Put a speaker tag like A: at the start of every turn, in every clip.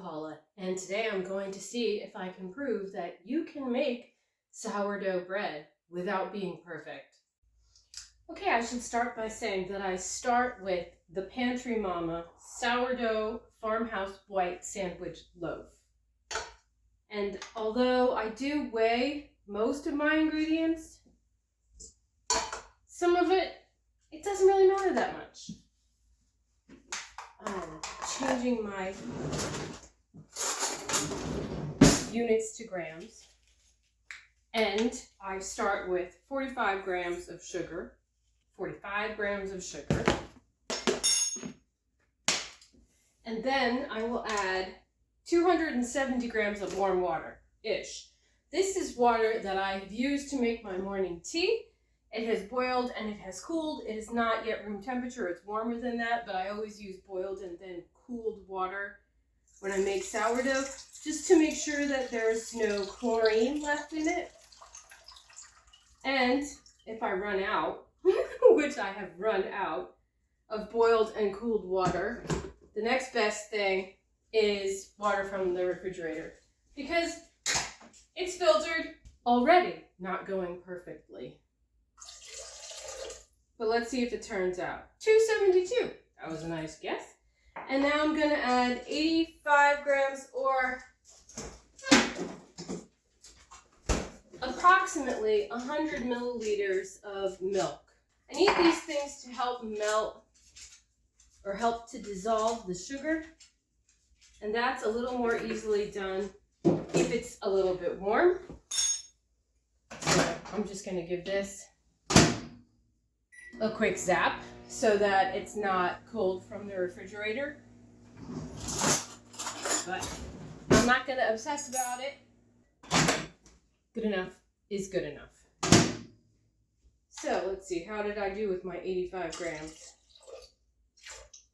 A: Paula, and today I'm going to see if I can prove that you can make sourdough bread without being perfect. Okay, I should start by saying that I start with the Pantry Mama sourdough farmhouse white sandwich loaf. And although I do weigh most of my ingredients, some of it doesn't really matter that much. I'm changing my units to grams, and I start with 45 grams of sugar, and then I will add 270 grams of warm water-ish. This is water that I have used to make my morning tea. It has boiled and it has cooled. It is not yet room temperature. It's warmer than that, but I always use boiled and then cooled water when I make sourdough, just to make sure that there's no chlorine left in it. And if I run out, which I have run out, of boiled and cooled water, the next best thing is water from the refrigerator, because it's filtered already, not going perfectly. But let's see if it turns out. 272. That was a nice guess. And now I'm going to add 85 grams or approximately 100 milliliters of milk. I need these things to help melt or help to dissolve the sugar. And that's a little more easily done if it's a little bit warm. So I'm just going to give this a quick zap so that it's not cold from the refrigerator. But I'm not going to obsess about it. Good enough is good enough. So let's see, how did I do with my 85 grams?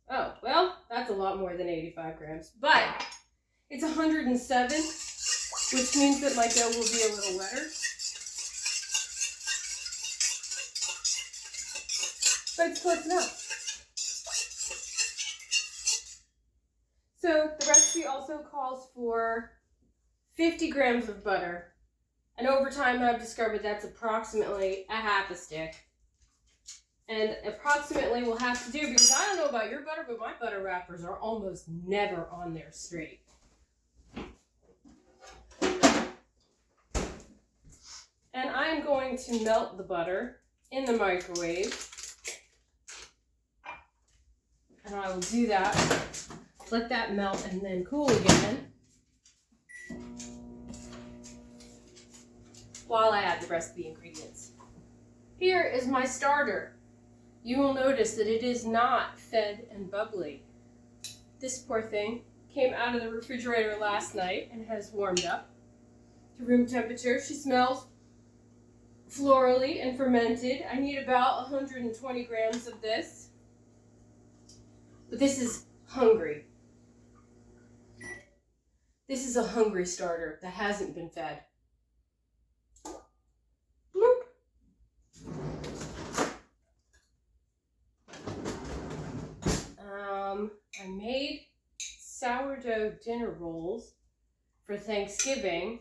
A: Oh, well, that's a lot more than 85 grams, but it's 107, which means that my dough will be a little wetter. But it's close enough. So the recipe also calls for 50 grams of butter. And over time I've discovered that's approximately a half a stick. And approximately we'll have to do, because I don't know about your butter, but my butter wrappers are almost never on there straight. And I'm going to melt the butter in the microwave. And I will do that, let that melt and then cool again while I add the rest of the ingredients. Here is my starter. You will notice that it is not fed and bubbly. This poor thing came out of the refrigerator last night and has warmed up to room temperature. She smells florally and fermented. I need about 120 grams of this. But this is hungry. This is a hungry starter that hasn't been fed. Bloop. I made sourdough dinner rolls for Thanksgiving.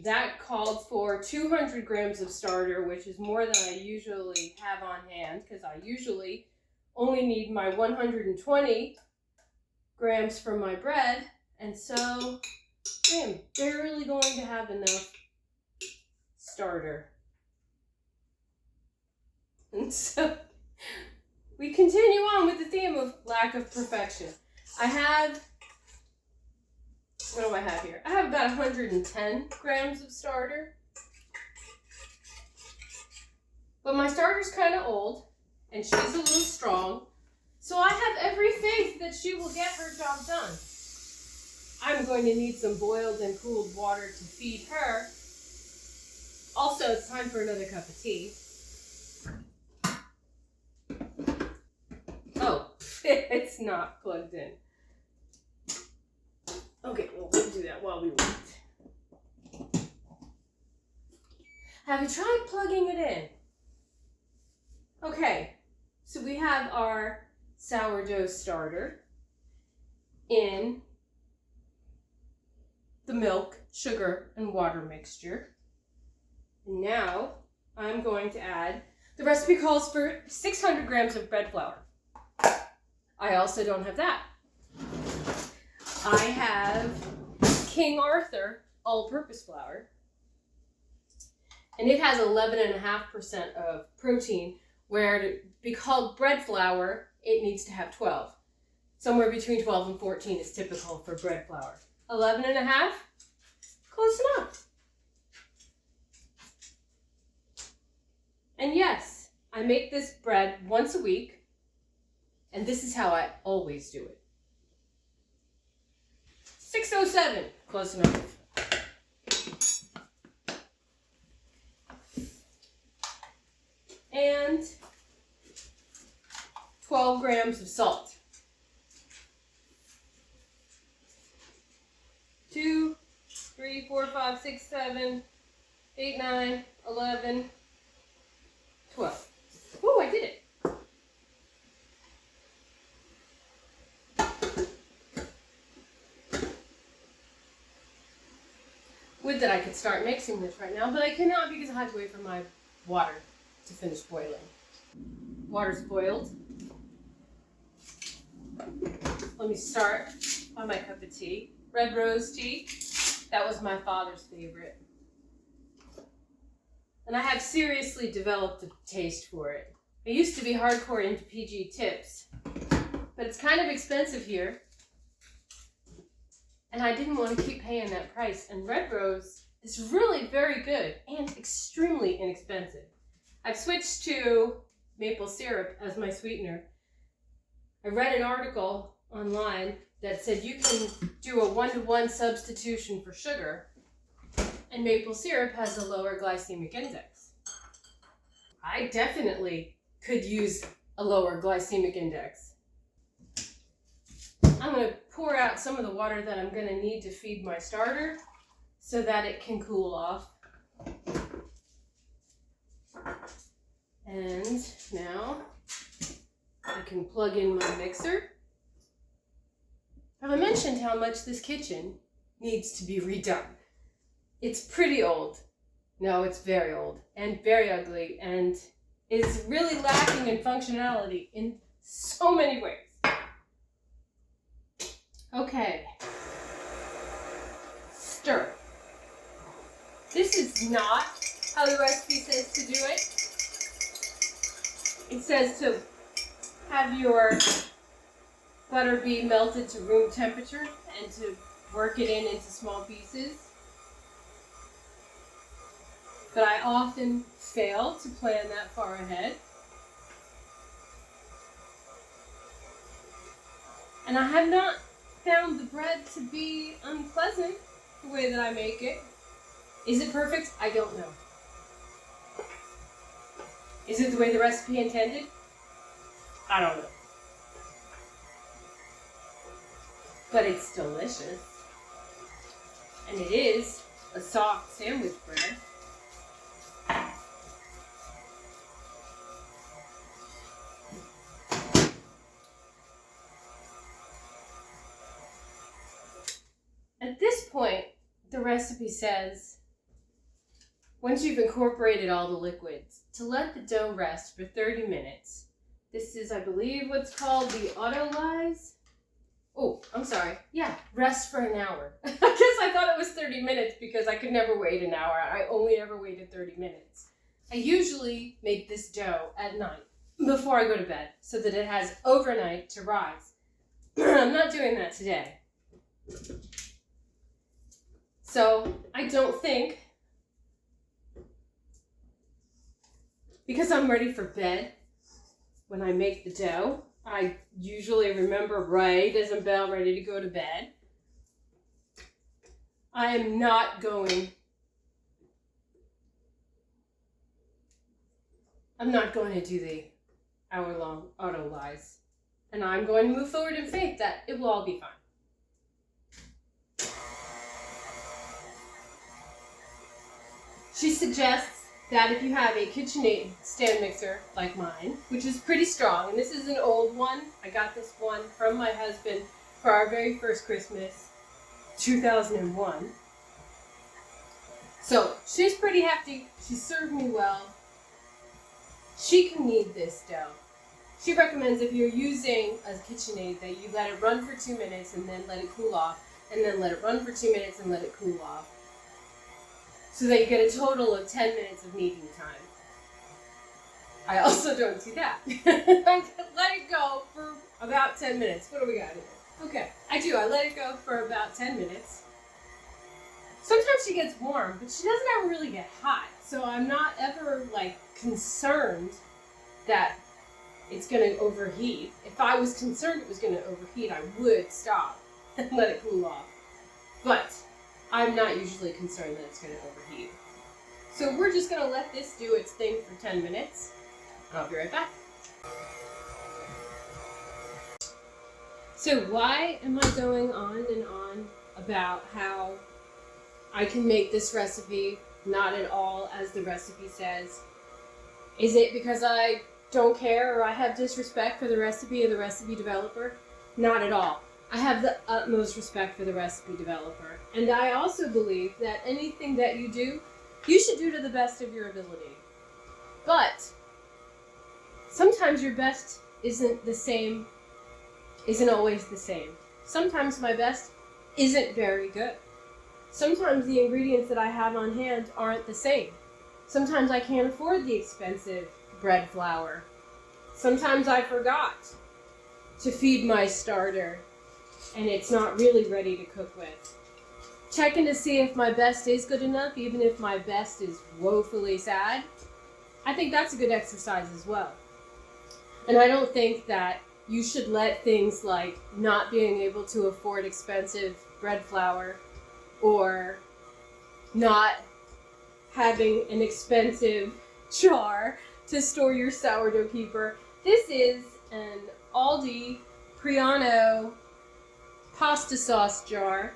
A: That called for 200 grams of starter, which is more than I usually have on hand, because I usually only need my 120 grams for my bread, and so I am barely going to have enough starter. And so we continue on with the theme of lack of perfection. What do I have here? I have about 110 grams of starter. But my starter's kind of old, and she's a little strong, so I have every faith that she will get her job done. I'm going to need some boiled and cooled water to feed her. Also, it's time for another cup of tea. Oh, it's not plugged in. Okay, well, we'll do that while we wait. Have you tried plugging it in? Okay, so we have our sourdough starter in milk, sugar, and water mixture. And now I'm going to add, the recipe calls for 600 grams of bread flour. I also don't have that. I have King Arthur all-purpose flour, and it has 11.5% of protein, where to be called bread flour, it needs to have 12. Somewhere between 12 and 14 is typical for bread flour. 11.5? Close enough. And yes, I make this bread once a week, and this is how I always do it. 607, close enough. And 12 grams of salt. 2, 3, 4, 5, 6, 7, 8, 9, 11, 12. Woo, I did it. Would that I could start mixing this right now, but I cannot because I have to wait for my water to finish boiling. Water's boiled. Let me start on my cup of tea. Red rose tea. That was my father's favorite. And I have seriously developed a taste for it. I used to be hardcore into PG tips, but it's kind of expensive here. And I didn't want to keep paying that price. And red rose is really very good and extremely inexpensive. I've switched to maple syrup as my sweetener. I read an article online that said you can do a 1-to-1 substitution for sugar, and maple syrup has a lower glycemic index. I definitely could use a lower glycemic index. I'm going to pour out some of the water that I'm going to need to feed my starter so that it can cool off. And now I can plug in my mixer. Have I mentioned how much this kitchen needs to be redone? It's pretty old. No, it's very old and very ugly and is really lacking in functionality in so many ways. Okay. Stir. This is not how the recipe says to do it. It says to have your butter be melted to room temperature and to work it into small pieces. But I often fail to plan that far ahead. And I have not found the bread to be unpleasant the way that I make it. Is it perfect? I don't know. Is it the way the recipe intended? I don't know. But it's delicious. And it is a soft sandwich bread. At this point, the recipe says, once you've incorporated all the liquids, to let the dough rest for 30 minutes. This is, I believe, what's called the autolyse. Oh, I'm sorry. Yeah, rest for an hour. I guess I thought it was 30 minutes because I could never wait an hour. I only ever waited 30 minutes. I usually make this dough at night before I go to bed so that it has overnight to rise. I'm not doing that today. So I don't think, because I'm ready for bed when I make the dough, I usually remember right as I'm about ready to go to bed. I am not going, I'm not going to do the hour-long autolyse. And I'm going to move forward in faith that it will all be fine. She suggests that if you have a KitchenAid stand mixer like mine, which is pretty strong, and this is an old one. I got this one from my husband for our very first Christmas, 2001. So she's pretty hefty. She served me well. She can knead this dough. She recommends if you're using a KitchenAid that you let it run for 2 minutes and then let it cool off, and then let it run for 2 minutes and let it cool off, so that you get a total of 10 minutes of kneading time. I also don't do that. I let it go for about 10 minutes. What do we got here? Okay, I do. I let it go for about 10 minutes. Sometimes she gets warm, but she doesn't ever really get hot. So I'm not ever concerned that it's going to overheat. If I was concerned it was going to overheat, I would stop and let it cool off. But I'm not usually concerned that it's going to overheat. So we're just going to let this do its thing for 10 minutes. I'll be right back. So why am I going on and on about how I can make this recipe not at all as the recipe says? Is it because I don't care or I have disrespect for the recipe or the recipe developer? Not at all. I have the utmost respect for the recipe developer. And I also believe that anything that you do, you should do to the best of your ability. But sometimes your best isn't always the same. Sometimes my best isn't very good. Sometimes the ingredients that I have on hand aren't the same. Sometimes I can't afford the expensive bread flour. Sometimes I forgot to feed my starter and it's not really ready to cook with. Checking to see if my best is good enough, even if my best is woefully sad, I think that's a good exercise as well. And I don't think that you should let things like not being able to afford expensive bread flour or not having an expensive jar to store your sourdough keeper. This is an Aldi Priano pasta sauce jar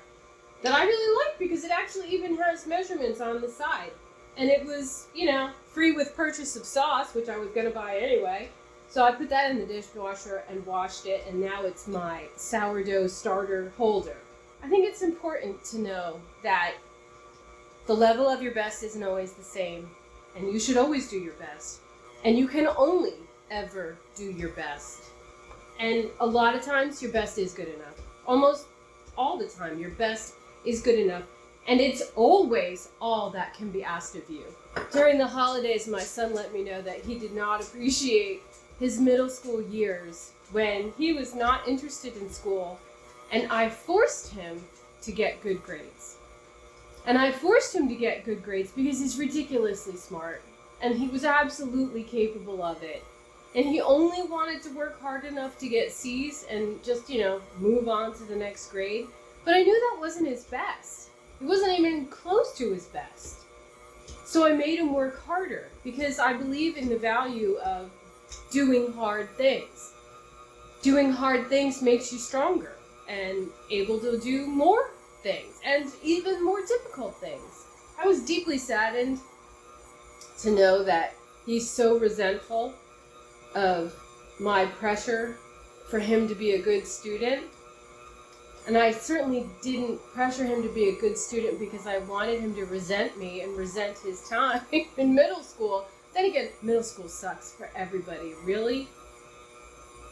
A: that I really like because it actually even has measurements on the side. And it was, free with purchase of sauce, which I was going to buy anyway. So I put that in the dishwasher and washed it, and now it's my sourdough starter holder. I think it's important to know that the level of your best isn't always the same, and you should always do your best. And you can only ever do your best. And a lot of times, your best is good enough. Almost all the time, your best is good enough. And it's always all that can be asked of you. During the holidays, my son let me know that he did not appreciate his middle school years when he was not interested in school, and I forced him to get good grades. And I forced him to get good grades because he's ridiculously smart, and he was absolutely capable of it. And he only wanted to work hard enough to get C's and just, move on to the next grade. But I knew that wasn't his best. He wasn't even close to his best. So I made him work harder because I believe in the value of doing hard things. Doing hard things makes you stronger and able to do more things and even more difficult things. I was deeply saddened to know that he's so resentful of my pressure for him to be a good student. And I certainly didn't pressure him to be a good student because I wanted him to resent me and resent his time in middle school. Then again, middle school sucks for everybody, really.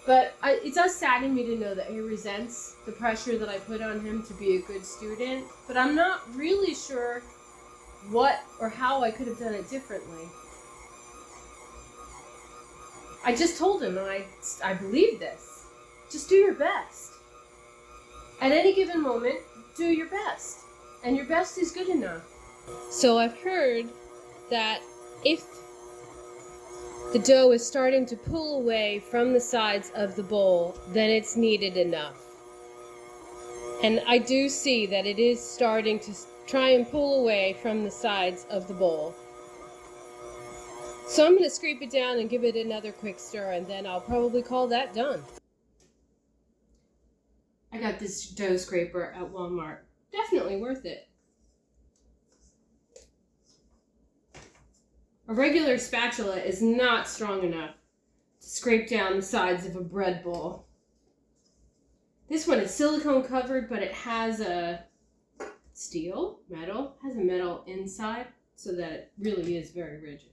A: But it does sadden me to know that he resents the pressure that I put on him to be a good student. But I'm not really sure what or how I could have done it differently. I just told him, and I believe this. Just do your best. At any given moment, do your best. And your best is good enough. So I've heard that if the dough is starting to pull away from the sides of the bowl, then it's kneaded enough. And I do see that it is starting to try and pull away from the sides of the bowl. So I'm going to scrape it down and give it another quick stir, and then I'll probably call that done. I got this dough scraper at Walmart. Definitely worth it. A regular spatula is not strong enough to scrape down the sides of a bread bowl. This one is silicone covered, but it has a steel, metal, has a metal inside so that it really is very rigid.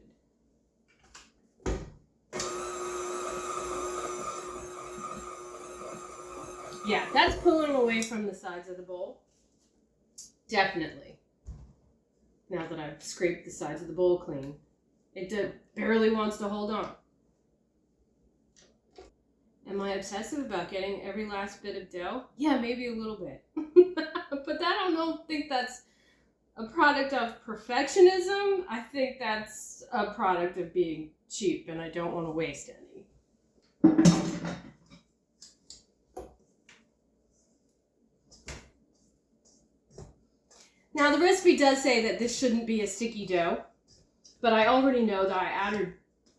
A: Yeah, that's pulling away from the sides of the bowl. Definitely. Now that I've scraped the sides of the bowl clean, it barely wants to hold on. Am I obsessive about getting every last bit of dough? Yeah, maybe a little bit. But I don't think that's a product of perfectionism. I think that's a product of being cheap, and I don't want to waste any. Now, the recipe does say that this shouldn't be a sticky dough, but I already know that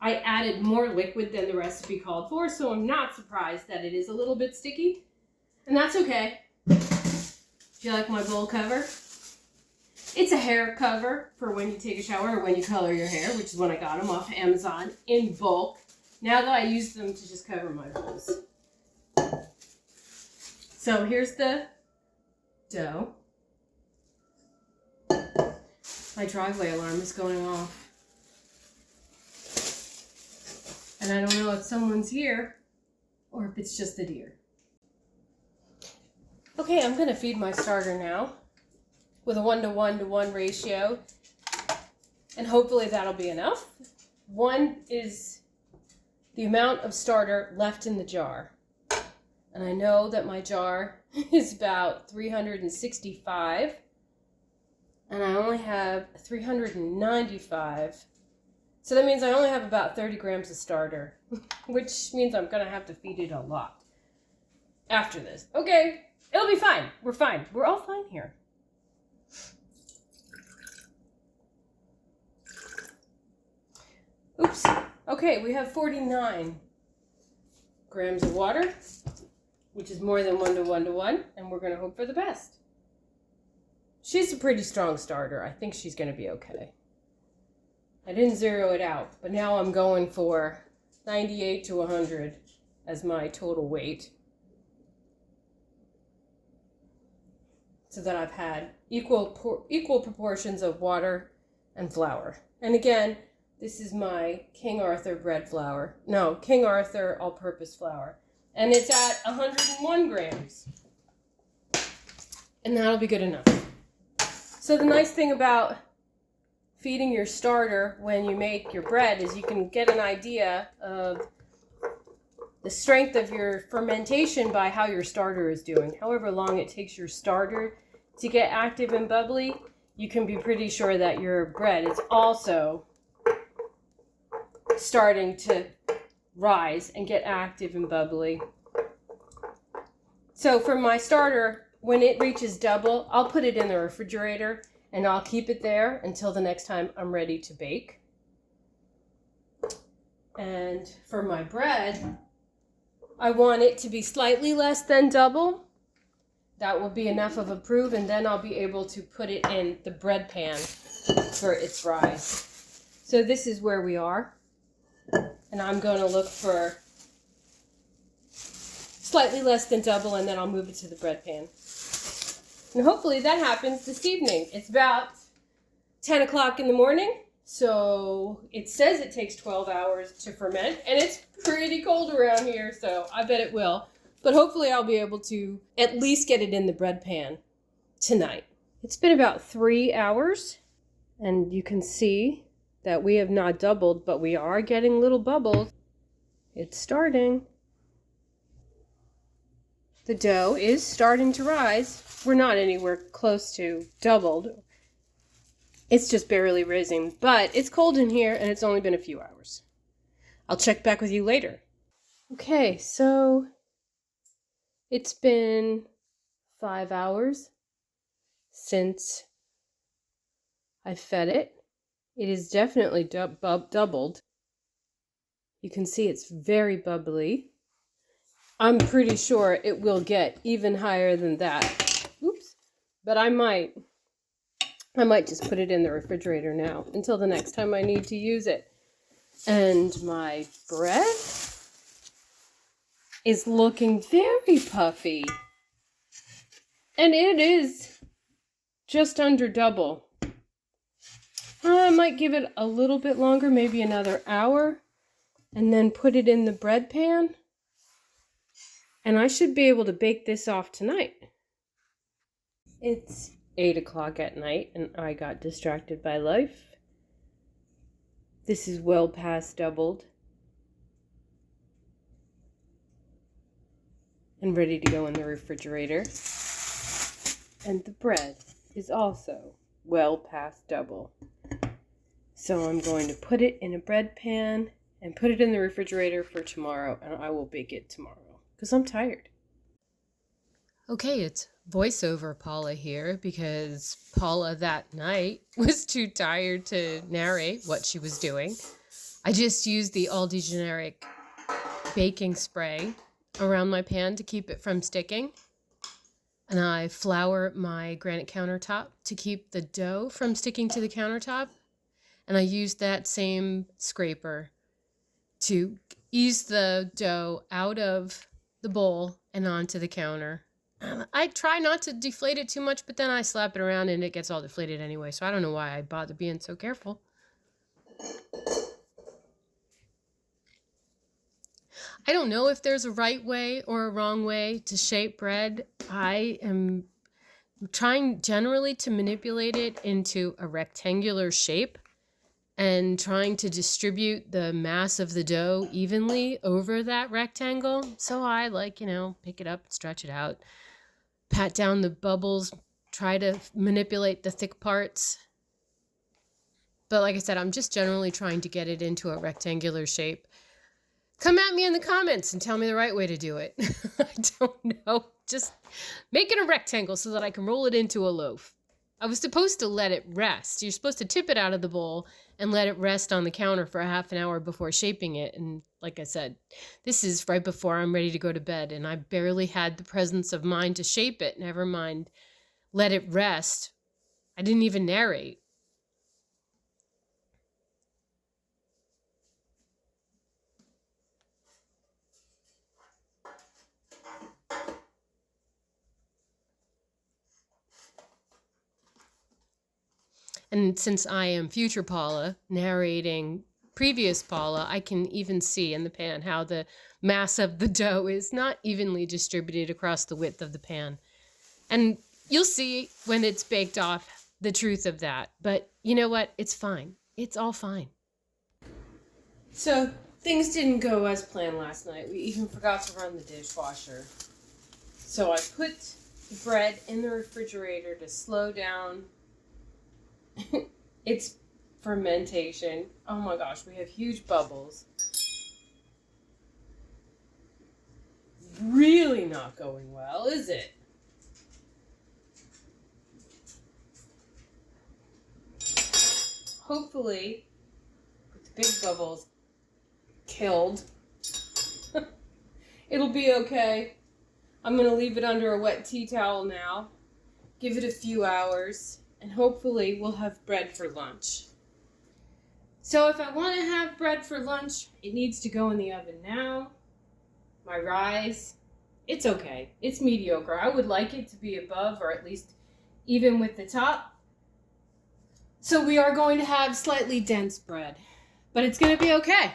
A: I added more liquid than the recipe called for, so I'm not surprised that it is a little bit sticky, and that's okay. Do you like my bowl cover? It's a hair cover for when you take a shower or when you color your hair, which is when I got them off Amazon in bulk. Now that I use them to just cover my bowls. So here's the dough. My driveway alarm is going off. And I don't know if someone's here or if it's just a deer. Okay, I'm gonna feed my starter now with a 1:1 ratio. And hopefully that'll be enough. 1 is the amount of starter left in the jar. And I know that my jar is about 365. And I only have 395. So that means I only have about 30 grams of starter, which means I'm going to have to feed it a lot after this. Okay, it'll be fine. We're fine. We're all fine here. Oops. Okay, we have 49 grams of water, which is more than 1:1, and we're going to hope for the best. She's a pretty strong starter. I think she's going to be okay. I didn't zero it out, but now I'm going for 98 to 100 as my total weight, so that I've had equal proportions of water and flour. And again, this is my King Arthur bread flour. No, King Arthur all-purpose flour. And it's at 101 grams. And that'll be good enough. So the nice thing about feeding your starter when you make your bread is you can get an idea of the strength of your fermentation by how your starter is doing. However long it takes your starter to get active and bubbly, you can be pretty sure that your bread is also starting to rise and get active and bubbly. So for my starter, when it reaches double, I'll put it in the refrigerator and I'll keep it there until the next time I'm ready to bake. And for my bread, I want it to be slightly less than double. That will be enough of a proof, and then I'll be able to put it in the bread pan for its rise. So this is where we are. And I'm going to look for slightly less than double, and then I'll move it to the bread pan. And hopefully that happens this evening. It's about 10 o'clock in the morning, so it says it takes 12 hours to ferment, and it's pretty cold around here, so I bet it will. But hopefully I'll be able to at least get it in the bread pan tonight. It's been about 3 hours, and you can see that we have not doubled, but we are getting little bubbles. It's starting. The dough is starting to rise. We're not anywhere close to doubled. It's just barely rising, but it's cold in here and it's only been a few hours. I'll check back with you later. Okay, so it's been 5 hours since I fed it. It is definitely doubled. You can see it's very bubbly. I'm pretty sure it will get even higher than that. Oops. But I might just put it in the refrigerator now until the next time I need to use it. And my bread is looking very puffy. And it is just under double. I might give it a little bit longer, maybe another hour, and then put it in the bread pan. And I should be able to bake this off tonight. It's 8 o'clock at night, and I got distracted by life. This is well past doubled and ready to go in the refrigerator. And the bread is also well past double. So I'm going to put it in a bread pan and put it in the refrigerator for tomorrow, and I will bake it tomorrow because I'm tired. Okay, it's voiceover Paula here because Paula that night was too tired to narrate what she was doing. I just used the Aldi generic baking spray around my pan to keep it from sticking. And I flour my granite countertop to keep the dough from sticking to the countertop. And I used that same scraper to ease the dough out of the bowl and onto the counter. I try not to deflate it too much, but then I slap it around and it gets all deflated anyway. So I don't know why I bother being so careful. I don't know if there's a right way or a wrong way to shape bread. I am trying generally to manipulate it into a rectangular shape and trying to distribute the mass of the dough evenly over that rectangle. So I pick it up, stretch it out, pat down the bubbles, try to manipulate the thick parts. But like I said, I'm just generally trying to get it into a rectangular shape. Come at me in the comments and tell me the right way to do it. I don't know. Just make it a rectangle so that I can roll it into a loaf. I was supposed to let it rest. You're supposed to tip it out of the bowl and let it rest on the counter for a half an hour before shaping it. And like I said, this is right before I'm ready to go to bed, and I barely had the presence of mind to shape it. Never mind let it rest. I didn't even narrate. And since I am future Paula narrating previous Paula, I can even see in the pan how the mass of the dough is not evenly distributed across the width of the pan. And you'll see when it's baked off the truth of that. But you know what? It's fine. It's all fine. So things didn't go as planned last night. We even forgot to run the dishwasher. So I put the bread in the refrigerator to slow down it's fermentation. Oh my gosh, we have huge bubbles. Really not going well, is it? Hopefully, with the big bubbles killed, it'll be okay. I'm going to leave it under a wet tea towel now, give it a few hours, and hopefully we'll have bread for lunch. So if I want to have bread for lunch, it needs to go in the oven now. My rise, it's okay. It's mediocre. I would like it to be above or at least even with the top. So we are going to have slightly dense bread, but it's going to be okay.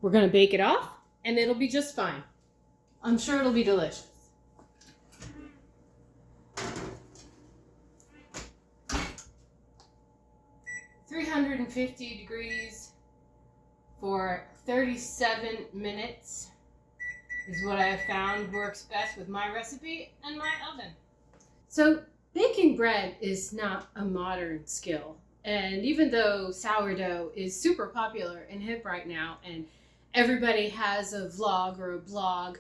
A: We're going to bake it off and it'll be just fine. I'm sure it'll be delicious. 350 degrees for 37 minutes is what I have found works best with my recipe and my oven. So baking bread is not a modern skill. And even though sourdough is super popular and hip right now, and everybody has a vlog or a blog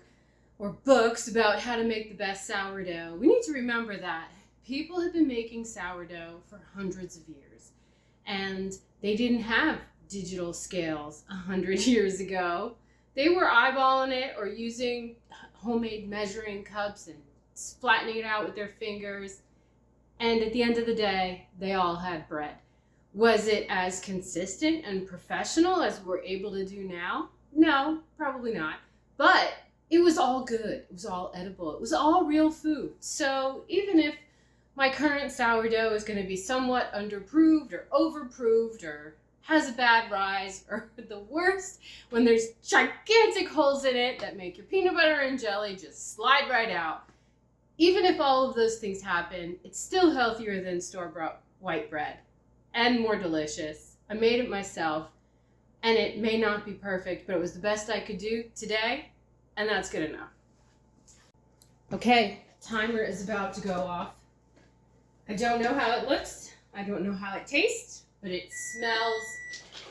A: or books about how to make the best sourdough, we need to remember that people have been making sourdough for hundreds of years. And they didn't have digital scales 100 years ago. They were eyeballing it or using homemade measuring cups and flattening it out with their fingers. And at the end of the day, they all had bread. Was it as consistent and professional as we're able to do now? No, probably not. But it was all good. It was all edible. It was all real food. So even if my current sourdough is going to be somewhat underproved or overproved or has a bad rise, or the worst, when there's gigantic holes in it that make your peanut butter and jelly just slide right out. Even if all of those things happen, it's still healthier than store-bought white bread and more delicious. I made it myself, and it may not be perfect, but it was the best I could do today, and that's good enough. Okay, timer is about to go off. I don't know how it looks. I don't know how it tastes, but it smells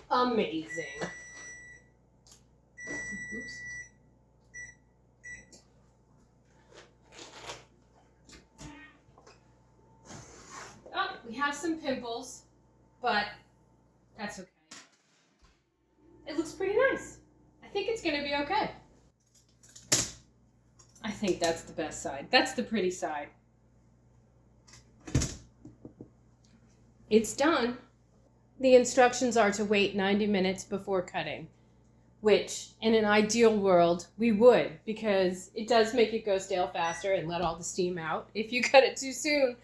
A: amazing. Oops. Oh, we have some pimples, but that's okay. It looks pretty nice. I think it's going to be okay. I think that's the best side. That's the pretty side. It's done. The instructions are to wait 90 minutes before cutting, which in an ideal world we would, because it does make it go stale faster and let all the steam out if you cut it too soon.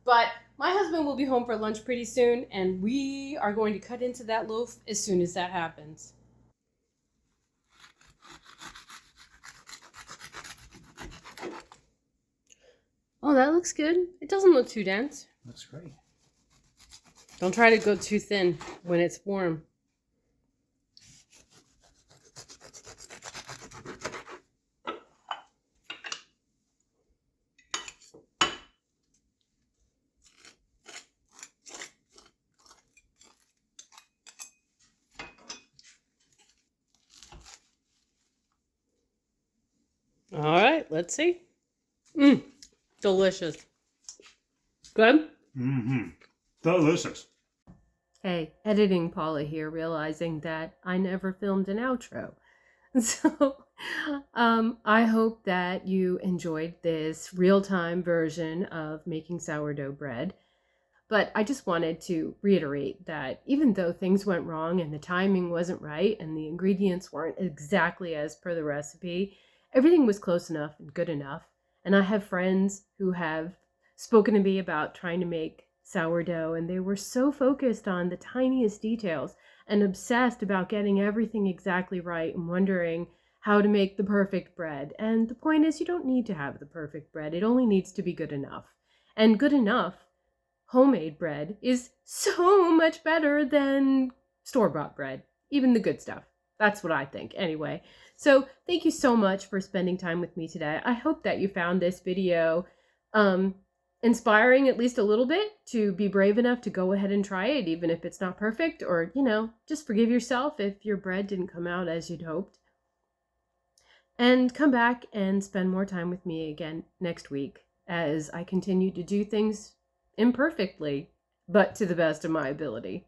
A: But my husband will be home for lunch pretty soon, and we are going to cut into that loaf as soon as that happens. Oh, that looks good. It doesn't look too dense.
B: Looks great.
A: Don't try to go too thin when it's warm. All right, let's see. Delicious. Good?
B: Mm-hmm. Delicious.
A: Hey, editing Paula here, realizing that I never filmed an outro. So, I hope that you enjoyed this real-time version of making sourdough bread. But I just wanted to reiterate that even though things went wrong and the timing wasn't right and the ingredients weren't exactly as per the recipe, everything was close enough and good enough. And I have friends who have spoken to me about trying to make sourdough, and they were so focused on the tiniest details and obsessed about getting everything exactly right and wondering how to make the perfect bread. And the point is, you don't need to have the perfect bread. It only needs to be good enough. And good enough homemade bread is so much better than store-bought bread, even the good stuff. That's what I think anyway. So thank you so much for spending time with me today. I hope that you found this video inspiring at least a little bit to be brave enough to go ahead and try it, even if it's not perfect, or, just forgive yourself if your bread didn't come out as you'd hoped. And come back and spend more time with me again next week as I continue to do things imperfectly, but to the best of my ability.